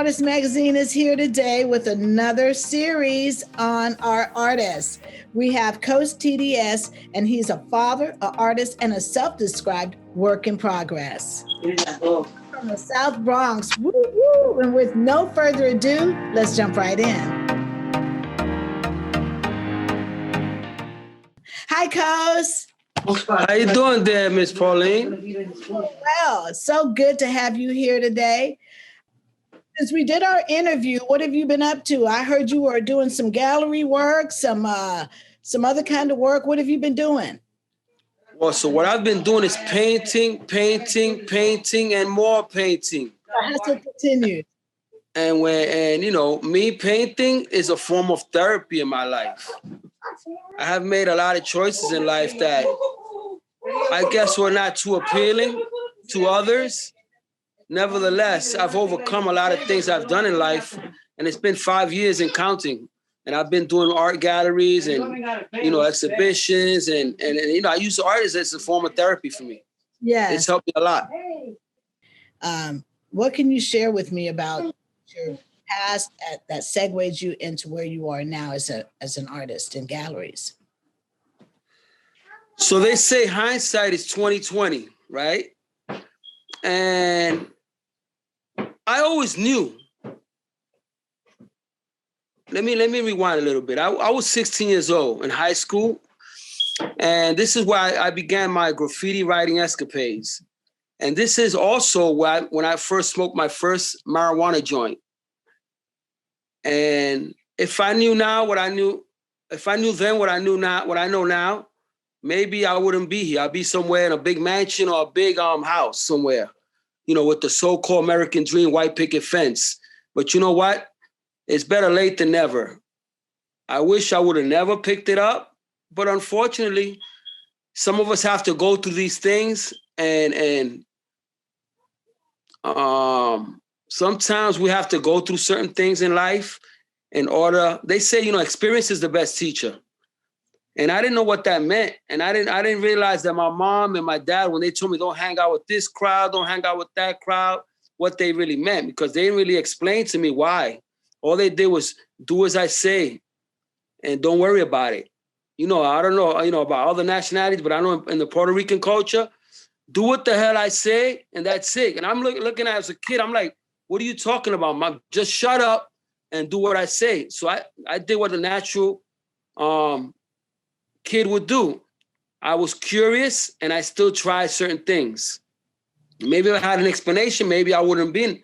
Artist Magazine is here today with another series on our artists. We have Cose TDS, and he's a father, an artist, and a self-described work in progress. From the South Bronx, woo woo! And with no further ado, let's jump right in. Hi, Cose. How you doing there, Miss Pauline? Well, it's so good to have you here today. Since we did our interview, what have you been up to? I heard you were doing some gallery work, some other kind of work. What have you been doing? Well, so what I've been doing is painting, and more painting. It has to continue. And me painting is a form of therapy in my life. I have made a lot of choices in life that I guess were not too appealing to others. Nevertheless, I've overcome a lot of things I've done in life, and it's been 5 years and counting. And I've been doing art galleries and, exhibitions. And I use art as a form of therapy for me. Yeah. It's helped me a lot. What can you share with me about your past that segues you into where you are now as an artist in galleries? So they say hindsight is 20/20, right? And I always knew. Let me rewind a little bit. I was 16 years old in high school, and this is where I began my graffiti writing escapades. And this is also when I first smoked my first marijuana joint. And if I knew then what I know now, maybe I wouldn't be here. I'd be somewhere in a big mansion or a big house somewhere, with the so-called American dream white picket fence. But you know what? It's better late than never. I wish I would have never picked it up, but unfortunately, some of us have to go through these things, and sometimes we have to go through certain things in life in order. They say, experience is the best teacher. And I didn't know what that meant. And I didn't realize that my mom and my dad, when they told me don't hang out with this crowd, don't hang out with that crowd, what they really meant, because they didn't really explain to me why. All they did was do as I say and don't worry about it. I don't know, about other nationalities, but I know in the Puerto Rican culture, do what the hell I say, and that's it. And I'm looking at it as a kid, I'm like, what are you talking about, Mom? Just shut up and do what I say. So I did what a natural kid would do. I was curious, and I still tried certain things. Maybe if I had an explanation, maybe I wouldn't been,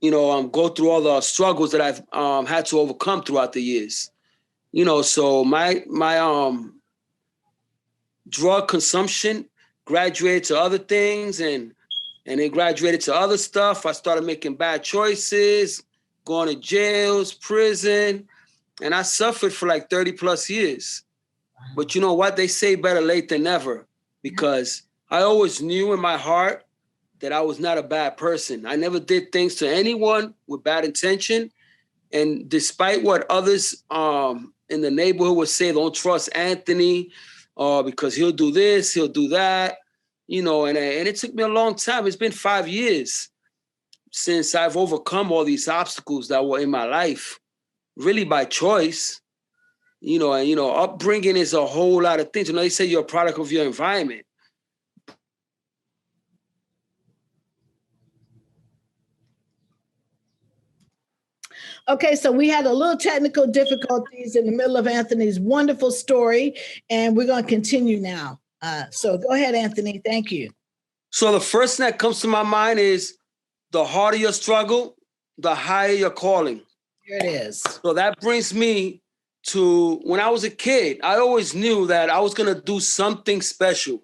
go through all the struggles that I've had to overcome throughout the years. So my drug consumption graduated to other things, and it graduated to other stuff. I started making bad choices, going to jails, prison, and I suffered for like 30 plus years. But you know what? They say better late than never, because I always knew in my heart that I was not a bad person. I never did things to anyone with bad intention. And despite what others in the neighborhood would say, don't trust Anthony, because he'll do this, he'll do that, and it took me a long time. It's been 5 years since I've overcome all these obstacles that were in my life, really by choice. Upbringing is a whole lot of things. They say you're a product of your environment. Okay, so we had a little technical difficulties in the middle of Anthony's wonderful story, and we're going to continue now. So go ahead, Anthony. Thank you. So the first thing that comes to my mind is the harder your struggle, the higher your calling. Here it is. So that brings me to when I was a kid. I always knew that I was going to do something special.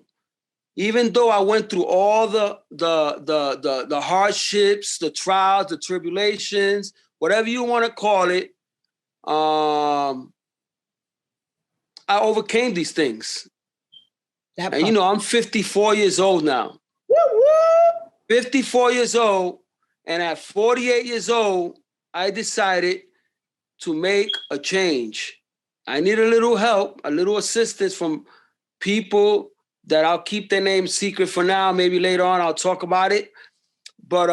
Even though I went through all the hardships, the trials, the tribulations, whatever you want to call it, I overcame these things. And I'm 54 years old now. Woo-woo! 54 years old, and at 48 years old, I decided to make a change. I need a little help, a little assistance from people that I'll keep their names secret for now. Maybe later on I'll talk about it. But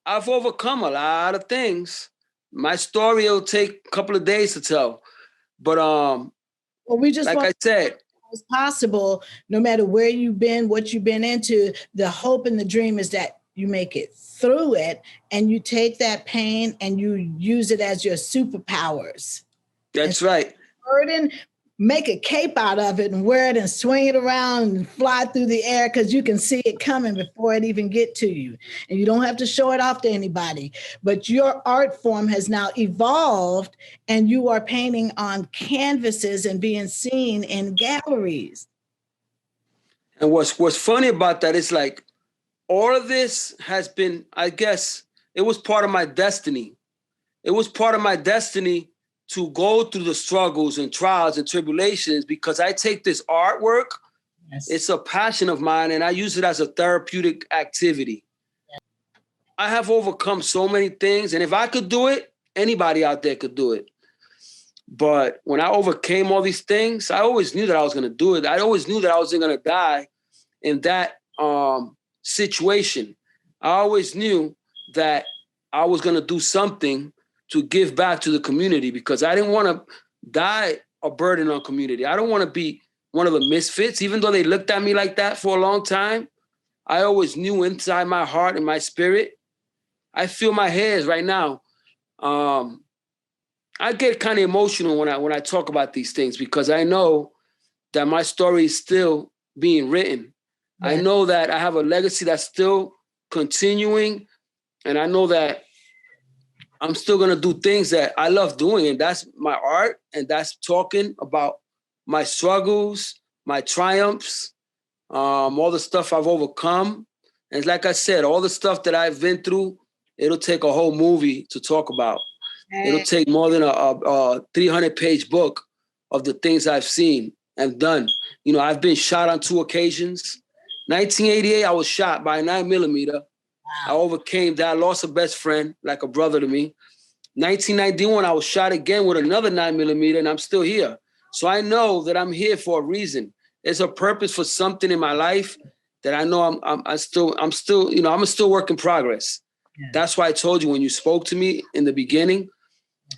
I've overcome a lot of things. My story will take a couple of days to tell. But Well, we just like want I said, it's possible, no matter where you've been, what you've been into, the hope and the dream is that you make it through it and you take that pain and you use it as your superpowers. that's right. Burden, make a cape out of it and wear it and swing it around and fly through the air because you can see it coming before it even get to you. And you don't have to show it off to anybody. But your art form has now evolved and you are painting on canvases and being seen in galleries. And what's funny about that is like all of this has been, I guess, it was part of my destiny. It was part of my destiny to go through the struggles and trials and tribulations because I take this artwork. Yes. It's a passion of mine and I use it as a therapeutic activity. Yes. I have overcome so many things and if I could do it, anybody out there could do it. But when I overcame all these things, I always knew that I was going to do it. I always knew that I wasn't going to die in that situation. I always knew that I was going to do something to give back to the community because I didn't want to die a burden on community. I don't want to be one of the misfits, even though they looked at me like that for a long time. I always knew inside my heart and my spirit. I feel my hairs right now. I get kind of emotional when I talk about these things because I know that my story is still being written. Yeah. I know that I have a legacy that's still continuing, and I know that I'm still going to do things that I love doing, and that's my art, and that's talking about my struggles, my triumphs, all the stuff I've overcome. And like I said, all the stuff that I've been through, it'll take a whole movie to talk about. Hey. It'll take more than a 300-page book of the things I've seen and done. You know, I've been shot on 2 occasions. 1988, I was shot by a 9mm. Wow. I overcame that. I lost a best friend, like a brother to me. 1991, I was shot again with another 9mm, and I'm still here. So I know that I'm here for a reason. There's a purpose for something in my life that I know I'm still, you know, I'm a still work in progress. Yeah. That's why I told you when you spoke to me in the beginning,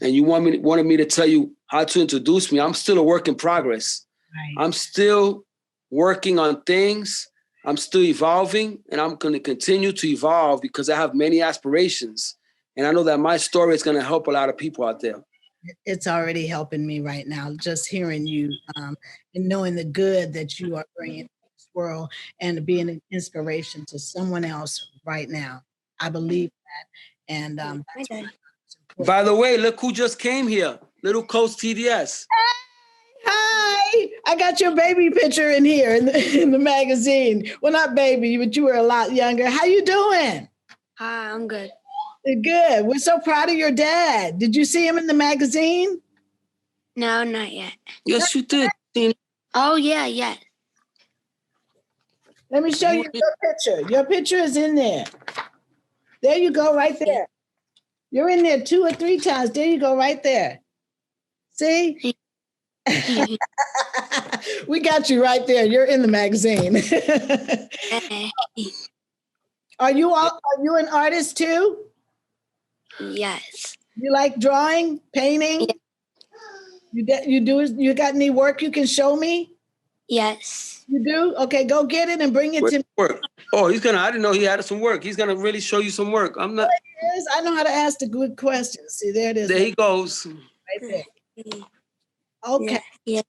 and you wanted me to tell you how to introduce me. I'm still a work in progress. Right. I'm still working on things. I'm still evolving, and I'm going to continue to evolve because I have many aspirations. And I know that my story is going to help a lot of people out there. It's already helping me right now, just hearing you and knowing the good that you are bringing to this world and being an inspiration to someone else right now. I believe that. And that's by the way, look who just came here. Little Cose TDS. Hi, I got your baby picture in here in the magazine. Well, not baby, but you were a lot younger. How you doing? Hi, I'm good. Good. We're so proud of your dad. Did you see him in the magazine? No, not yet. Yes, you did. Oh, yeah. Let me show you your picture. Your picture is in there. There you go, right there. You're in there 2 or 3 times. There you go, right there. See? We got you right there. You're in the magazine. Are you an artist too? Yes. You like drawing, painting? Yeah. You got any work you can show me? Yes. You do? Okay, go get it and bring it to me. Work. Oh, I didn't know he had some work. He's gonna really show you some work. I'm not. I know how to ask the good questions. See, there it is. There he goes. Right there. Okay. Yeah.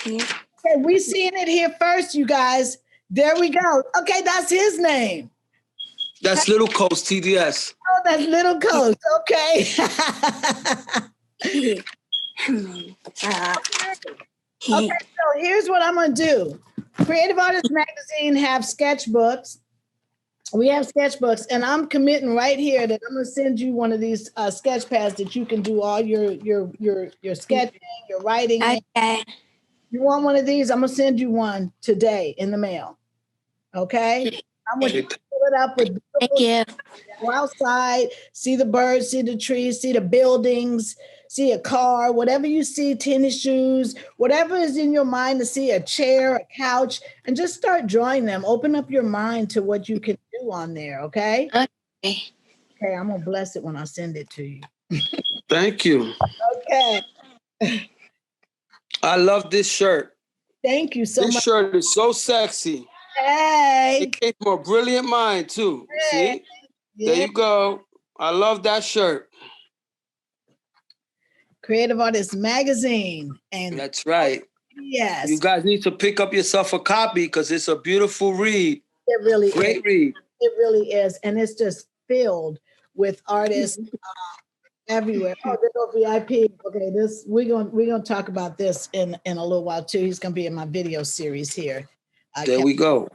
Okay, we seeing it here first, you guys. There we go. Okay, that's his name. That's Little Cose TDS. Oh, that's Little Cose. Okay. Okay, so here's what I'm going to do. Creative Artists Magazine have sketchbooks. We have sketchbooks, and I'm committing right here that I'm going to send you one of these sketch pads that you can do all your sketching, your writing. Okay. You want one of these? I'm going to send you one today in the mail. Okay? I'm going to fill it up with Thank you. Go outside, see the birds, see the trees, see the buildings, see a car, whatever you see, tennis shoes, whatever is in your mind to see, a chair, a couch, and just start drawing them. Open up your mind to what you can do on there, okay? Okay. Okay, I'm gonna bless it when I send it to you. Thank you. Okay. I love this shirt. Thank you so This much. shirt is so sexy. Hey. It came from a brilliant mind too. Hey. See? There you go. I love that shirt. Creative Artist Magazine. And that's right. yes. You guys need to pick up yourself a copy because it's a beautiful read. It really Great is. read. It really is. And it's just filled with artists everywhere. Oh, there's no VIP. Okay, we're gonna talk about this in a little while too. He's gonna be in my video series here. There we go.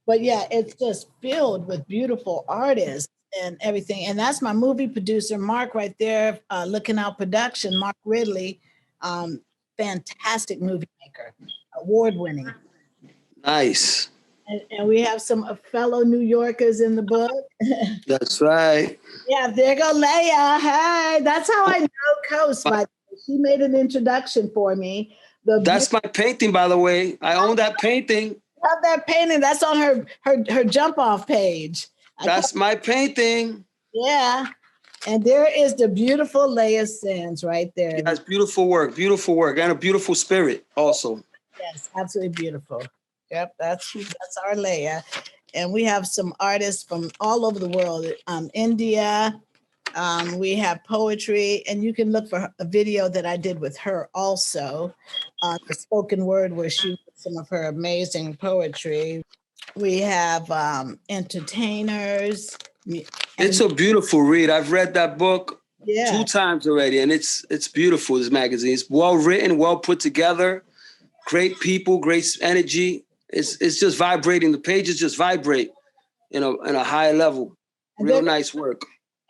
But yeah, it's just filled with beautiful artists and everything. And that's my movie producer, Mark, right there, Looking Out Production, Mark Ridley, fantastic movie maker, award-winning. Nice. And we have some fellow New Yorkers in the book. That's right. Yeah, there go Leia. Hey, that's how I know Cose. By the way. She made an introduction for me. That's my painting, by the way. I own that painting. Love that painting. That's on her jump off page. That's my painting. Yeah. And there is the beautiful Leia Sands right there. Yeah, that's beautiful work, and a beautiful spirit also. Yes, absolutely beautiful. Yep, that's our Leia. And we have some artists from all over the world. India, we have poetry, and you can look for a video that I did with her also, the spoken word where she wrote some of her amazing poetry. We have entertainers. It's a beautiful read. I've read that book 2 Yeah. times already, and it's beautiful, this magazine. It's well written, well put together, great people, great energy. It's just vibrating. The pages just vibrate in a high level. Real nice work.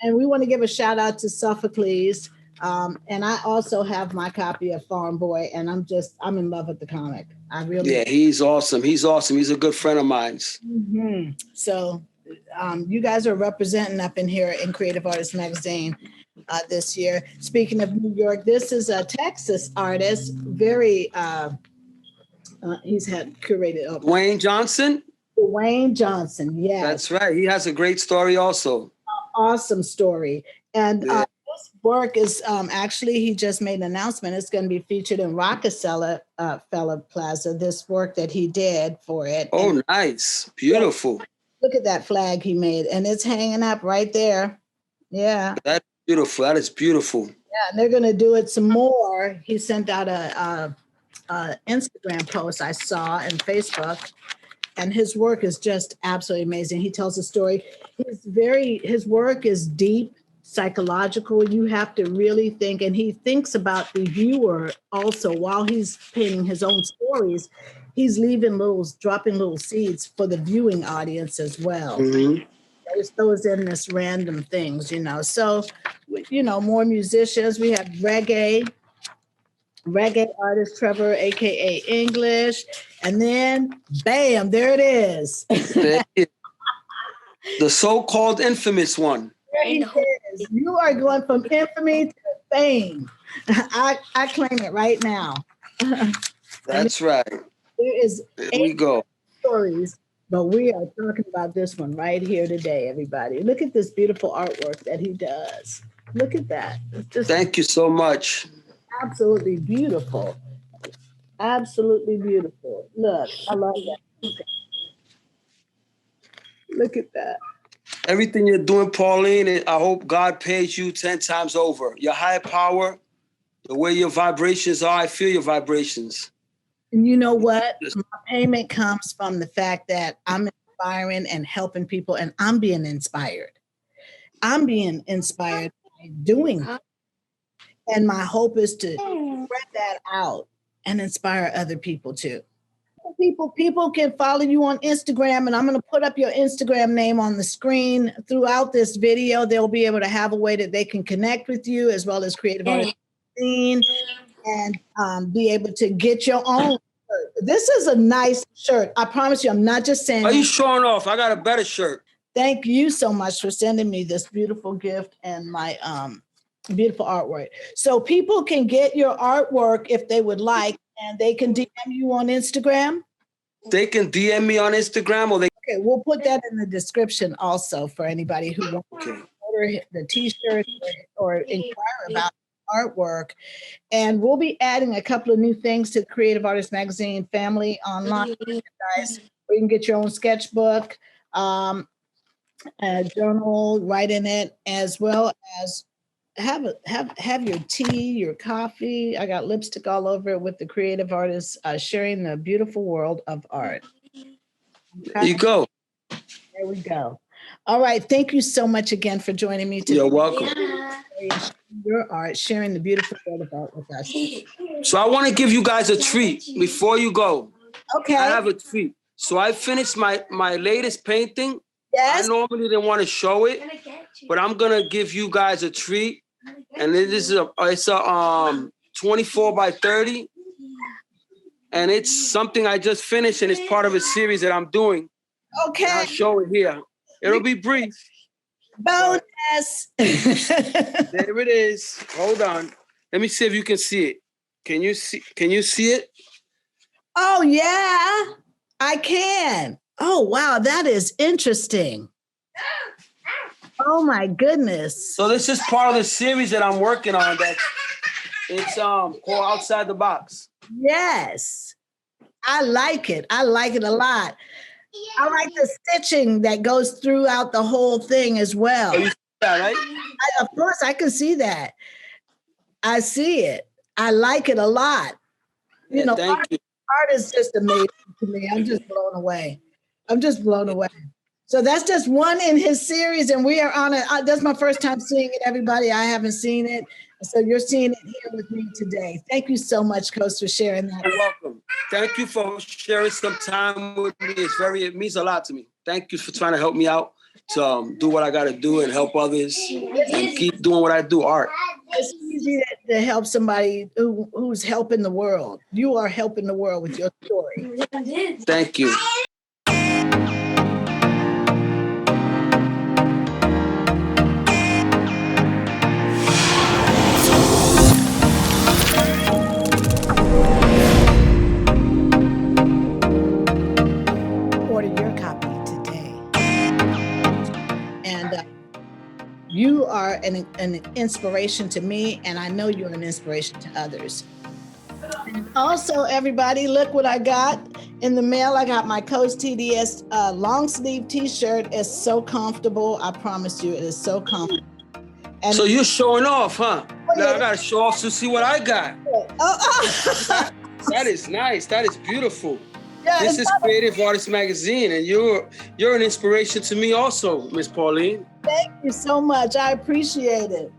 And we want to give a shout out to Sophocles. And I also have my copy of Farm Boy, and I'm in love with the comic. I really. Yeah, he's awesome. He's awesome. He's a good friend of mine. Mm-hmm. So you guys are representing up in here in Creative Artist Magazine this year. Speaking of New York, this is a Texas artist, very, he's had curated. Dwayne Johnson? Dwayne Johnson, yes. That's right. He has a great story also. Awesome story. And this work is actually, he just made an announcement. It's going to be featured in Rockefeller Plaza, this work that he did for it. Oh, and nice. Beautiful. look at that flag he made, and it's hanging up right there. Yeah. That's beautiful. That is beautiful. Yeah, and they're going to do it some more. He sent out a Instagram post I saw and Facebook, and his work is just absolutely amazing. He tells a story. His work is deep, psychological. You have to really think, and he thinks about the viewer also while he's painting his own stories. He's dropping little seeds for the viewing audience as well. Mm-hmm. There's those in this random things, So, more musicians. We have reggae artist Trevor, aka English, and then bam, there it is. The so-called infamous one. There he is. You are going from infamy to fame. I claim it right now. That's right. There is There we go. stories, but we are talking about this one right here today, everybody. Look at this beautiful artwork that he does. Look at that. It's just Thank you so much. absolutely beautiful. Absolutely beautiful. Look, I love that. Okay. Look at that. Everything you're doing, Pauline, I hope God pays you 10 times over. Your higher power, the way your vibrations are, I feel your vibrations. And you know what? My payment comes from the fact that I'm inspiring and helping people, and I'm being inspired. I'm being inspired by doing it. And my hope is to spread that out and inspire other people too. People can follow you on Instagram, and I'm going to put up your Instagram name on the screen throughout this video. They'll be able to have a way that they can connect with you as well as Creative Artist Magazine, and be able to get your own shirt. This is a nice shirt. I promise you, I'm not just saying. Are you showing off? I got a better shirt. Thank you so much for sending me this beautiful gift and my beautiful artwork. So people can get your artwork if they would like, and they can DM you on Instagram. They can DM me on Instagram, or they Okay, we'll put that in the description also for anybody who wants Okay. to order the t-shirt or inquire about artwork. And we'll be adding a couple of new things to the Creative Artist Magazine family online, guys. You can get your own sketchbook, a journal, write in it, as well as have your tea, your coffee. I got lipstick all over it with the creative artists sharing the beautiful world of art. There you go. There we go. All right. Thank you so much again for joining me today. You're welcome. Your art, sharing the beautiful world of art with us. So I want to give you guys a treat before you go. Okay. I have a treat. So I finished my latest painting. Yes. I normally didn't want to show it, but I'm gonna give you guys a treat. And this is it's a 24 by 30. And it's something I just finished, and it's part of a series that I'm doing. Okay. I'll show it here. It'll be brief. Bonus. There it is. Hold on. Let me see if you can see it. Can you see it? Oh yeah, I can. Oh wow, that is interesting. Oh my goodness. So this is part of the series that I'm working on. It's called Outside the Box. Yes. I like it. I like it a lot. I like the stitching that goes throughout the whole thing as well. Oh, you see that, right? Of course, I can see that. I see it. I like it a lot. You know, thank you. art is just amazing to me. I'm just blown away. I'm just blown away. So that's just one in his series, and we are on it. That's my first time seeing it, everybody. I haven't seen it. So you're seeing it here with me today. Thank you so much, Cose, for sharing that. You're welcome. Thank you for sharing some time with me. It means a lot to me. Thank you for trying to help me out to do what I got to do and help others and keep doing what I do, art. It's easy to help somebody who's helping the world. You are helping the world with your story. Thank you. Order your copy today. And you are an inspiration to me, and I know you're an inspiration to others. And also, everybody, look what I got in the mail. I got my Cose TDS long sleeve t-shirt. It's so comfortable. I promise you, it is so comfortable. And so you're showing off, huh? Oh, Now yeah. I got to show off to see what I got. Oh. That is nice. That is beautiful. Yeah, This is Creative Artist Magazine, and you're an inspiration to me also, Miss Pauline. Thank you so much. I appreciate it.